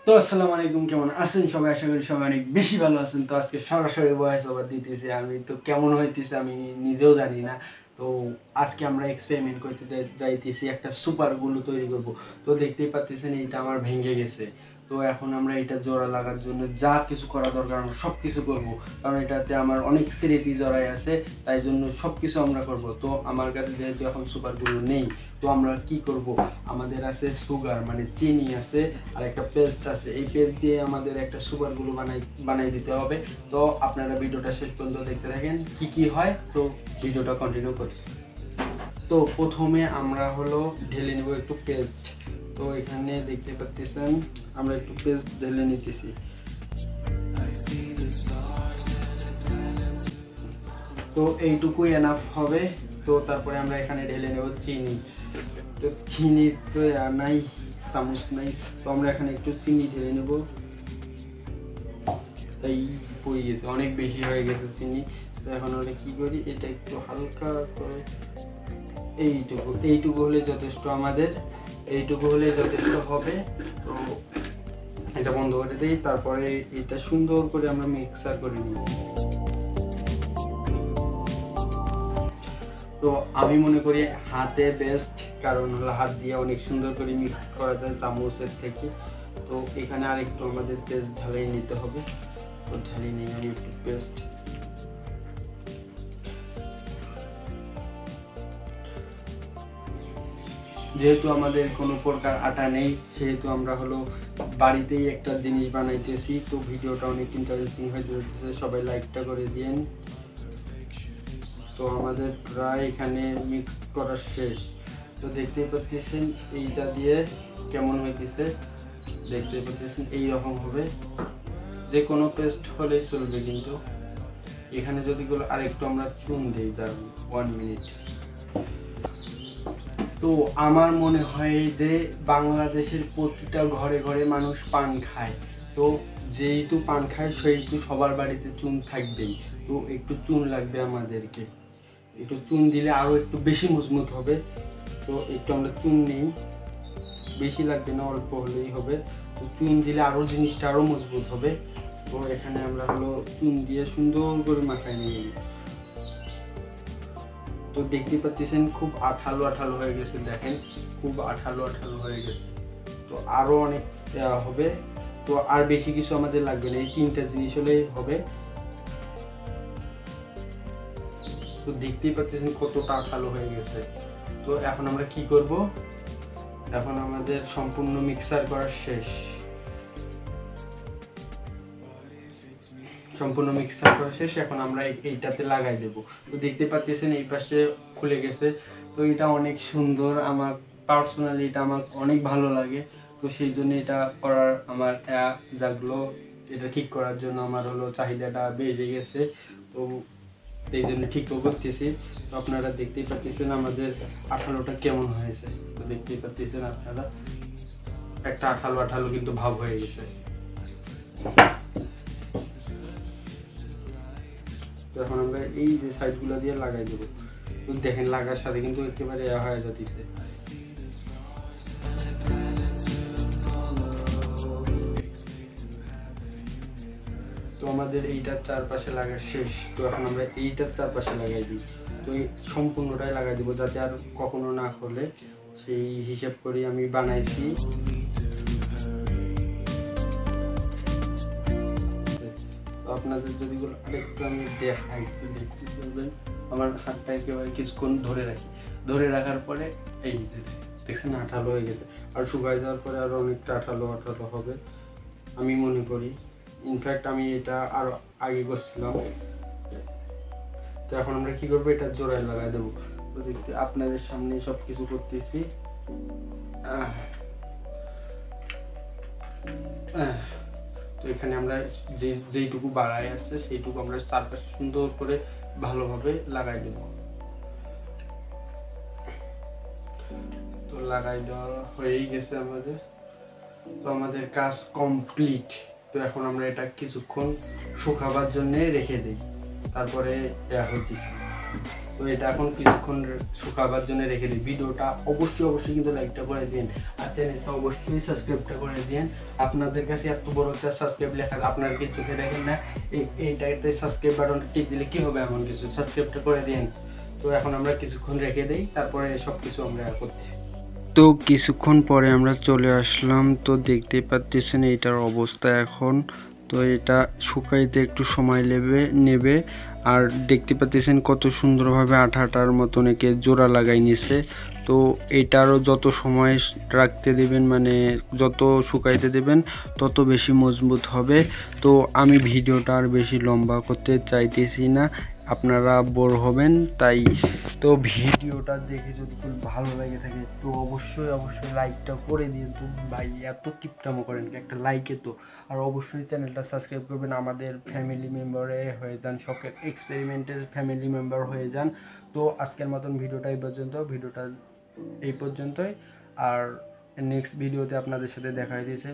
তো আসসালামু আলাইকুম, কেমন আছেন সবাই? আশা করি সবাই অনেক বেশি ভালো আছেন। তো আজকে সরাসরি ভয়েস ওভার দিতেছি। আমি তো কেমন হইতেছে আমি নিজেও জানি না। তো আজকে আমরা এক্সপেরিমেন্ট করতে যাইতেছি, একটা সুপার গ্লু তৈরি করব। তো দেখতেই পাচ্ছেন এইটা আমার ভেঙে গেছে। তো এখন আমরা এটা জোড়া লাগার জন্য যা কিছু করা দরকার আমরা সব কিছু করবো, কারণ এটাতে আমার অনেক স্মৃতি জড়াই আছে, তাই জন্য সব কিছু আমরা করব। তো আমার কাছে যেহেতু এখন সুপার গ্লু নেই, তো আমরা কি করব, আমাদের আছে সুগার মানে চিনি আছে, আর একটা পেস্ট আছে। এই পেস্ট দিয়ে আমাদের একটা সুপার গ্লু বানাই দিতে হবে। তো আপনারা ভিডিওটা শেষ পর্যন্ত দেখতে থাকেন কি কি হয়। তো ভিডিওটা কন্টিনিউ করছি। তো প্রথমে আমরা হলো ঢেলে নেব একটু পেস্ট। তো এখানে দেখতে পাচ্ছেন আমরা একটু পেস্ট ঢেলে নিতেছি। তো এইটুকুই এনাফ হবে। তো তারপরে আমরা এখানে ঢেলে নেব চিনি। তো চিনির তো নাই, চামচ নাই, তো আমরা এখানে একটু চিনি ঢেলে নেব। তাই পড়ে গেছে, অনেক বেশি হয়ে গেছে চিনি। তো এখন আমরা কি করি, এটা একটু হালকা করে এইটুকু হলে যথেষ্ট, আমাদের এইটুকু হলে যথেষ্ট হবে। তো এটা বন্ধ করে দিই, তারপরে এটা সুন্দর করে আমরা মিক্সার করে নিব। তো আমি মনে করি হাতে বেস্ট, কারণ হলো হাত দিয়ে অনেক সুন্দর করে মিক্স করা যায় চামচের থেকে। তো এখানে আরেকটু আমাদের পেস্ট ঢালিয়ে নিতে হবে। তো ঢালিয়ে নিই আমি একটু পেস্ট। যেহেতু আমাদের কোনো প্রকার আটা নেই, সেহেতু আমরা হলো বাড়িতেই একটা জিনিস বানাইতেছি। তো ভিডিওটা অনেক ইন্টারেস্টিং হয়ে যাচ্ছে, সবাই লাইকটা করে দিন। তো আমাদের প্রায় এখানে মিক্স করা শেষ। তো দেখতেই পাচ্ছেন এইটা দিয়ে কেমন হইতেছে, দেখতেই পাচ্ছেন এইরকম হবে। যে কোনো পেস্ট হলেই চলবে, কিন্তু এখানে যদি আরেকটু আমরা চুন দিই, দাঁড়ান 1 মিনিট। তো আমার মনে হয় যে বাংলাদেশের প্রতিটা ঘরে ঘরে মানুষ পান খায়। তো যেহেতু পান খায় সেহেতু সবার বাড়িতে চুন থাকবেই। তো একটু চুন লাগবে আমাদেরকে, একটু চুন দিলে আরও একটু বেশি মজবুত হবে। তো একটু আমরা চুন নিই, বেশি লাগবে না, অল্প হলেই হবে। তো চুন দিলে আরও জিনিসটা আরও মজবুত হবে। তো এখানে আমরা হলো চুন দিয়ে সুন্দর করে মাখায় নিয়ে নিই। তো দেখতে পাচ্ছেন খুব আঠালো আঠালো হয়ে গেছে, দেখেন খুব আঠালো আঠালো হয়ে গেছে। তো আরও অনেক হবে। তো আর বেশি কিছু আমাদের লাগবে না, এই 3টা জিনিস হলেই হবে। তো দেখতেই পাচ্ছেন কতটা আঠালো হয়ে গেছে। তো এখন আমরা কি করব, এখন আমাদের সম্পূর্ণ মিক্সার করা শেষ। সম্পূর্ণ মিক্সার করা শেষ, এখন আমরা এইটাতে লাগাই দেব। তো দেখতে পাচ্ছেন এই পাশে খুলে গেছে। তো এটা অনেক সুন্দর, আমার পার্সোনালি এটা আমার অনেক ভালো লাগে। তো সেই জন্য এটা করার আমার জাগলো, এটা ঠিক করার জন্য আমার হলো চাহিদাটা বেড়ে গেছে। তো এই জন্য ঠিক করতেছি। তো আপনারা দেখতেই পাচ্ছেন আমাদের আঠালোটা কেমন হয়েছে। তো দেখতেই পাচ্ছেন আপনারা একটা আঠালো আঠালো কিন্তু ভাব হয়ে গেছে। তো এখন আমরা এই যে সাইডগুলো দিয়ে লাগাই দেবো। তো দেখেন লাগার সাথে কিন্তু একেবারে হয়ে যাচ্ছে। তো আমাদের এইটার চারপাশে লাগা শেষ। তো এখন আমরা এইটার চারপাশে লাগাই দিই। তো এই সম্পূর্ণটাই লাগাই দিব, যাতে আর কখনো না করলে সেই হিসাব করে আমি বানাইছি। তো আপনাদের যদি আরেকটু আমি দেখাই, একটু দেখতে চলবেন। আমার হাতটা একেবারে কিছুক্ষণ ধরে রাখার পরে এই যে দেখছেন আঠালো হয়ে গেছে। আর শুকায় যাওয়ার পরে আরো অনেকটা আঠালো আঠালো হবে আমি মনে করি। ইনফ্যাক্ট আমি এটা আরো আগে করছিলাম। তো এখন আমরা কি করবো, এটা জোড়ায় লাগাই দেবো। তো দেখতে আপনাদের সামনে সব কিছু করতেছি। তো এখানে আমরা যেইটুকু বাড়াই আসছে সেইটুকু আমরা চারপাশে সুন্দর করে ভালোভাবে লাগাই দেব। তো লাগাই দেওয়া হয়েই গেছে আমাদের। তো আমাদের কাজ কমপ্লিট। তো এখন আমরা এটা কিছুক্ষণ শুকাবার জন্য রেখে দিই, তারপরে হচ্ছে তো এটা এখন কিছুক্ষণ শুকাবার জন্য রেখে দিই। ভিডিওটা অবশ্যই কিন্তু লাইকটা করে দিন, আর চ্যানেলটা অবশ্যই সাবস্ক্রাইবটা করে দিন। আপনাদের কাছে এত বড় একটা সাবস্ক্রাইব লেখা আপনারা কি চোখে দেখেন না? এইটাতে সাবস্ক্রাইব বাটনটা টিপ দিলে কি হবে, এমন কিছু সাবস্ক্রাইবটা করে দিন। তো এখন আমরা কিছুক্ষণ রেখে দিই, তারপরে সব কিছু আমরা করতেছি। তো কিছুক্ষণ পরে আমরা চলে আসলাম। তো দেখতেই পাচ্ছেন এইটার অবস্থা এখন। তো এটা শুকাইতে একটু সময় নেবে। আর দেখতে পাচ্ছেন কত সুন্দরভাবে আঠাটার মতন একে জোড়া লাগাই নিছে। তো এটারও যত সময় রাখতে দেবেন, মানে যত শুকাইতে দেবেন তত বেশি মজবুত হবে। তো আমি ভিডিওটা আর বেশি লম্বা করতে চাইতেছি না, আপনারা বোর হবেন তাই। তো ভিডিওটা দেখে যদি খুব ভালো লাগে থাকে তো অবশ্যই লাইকটা করে দিন। তো ভাই এত টিপটামো করেন কি একটা লাইকে তো। আর অবশ্যই চ্যানেলটা সাবস্ক্রাইব করবেন, আমাদের ফ্যামিলি মেম্বারে হয়ে যান, শখের এক্সপেরিমেন্টের ফ্যামিলি মেম্বার হয়ে যান। তো আজকের মতন ভিডিওটা এই পর্যন্তই। আর নেক্সট ভিডিওতে আপনাদের সাথে দেখা হয়েছে।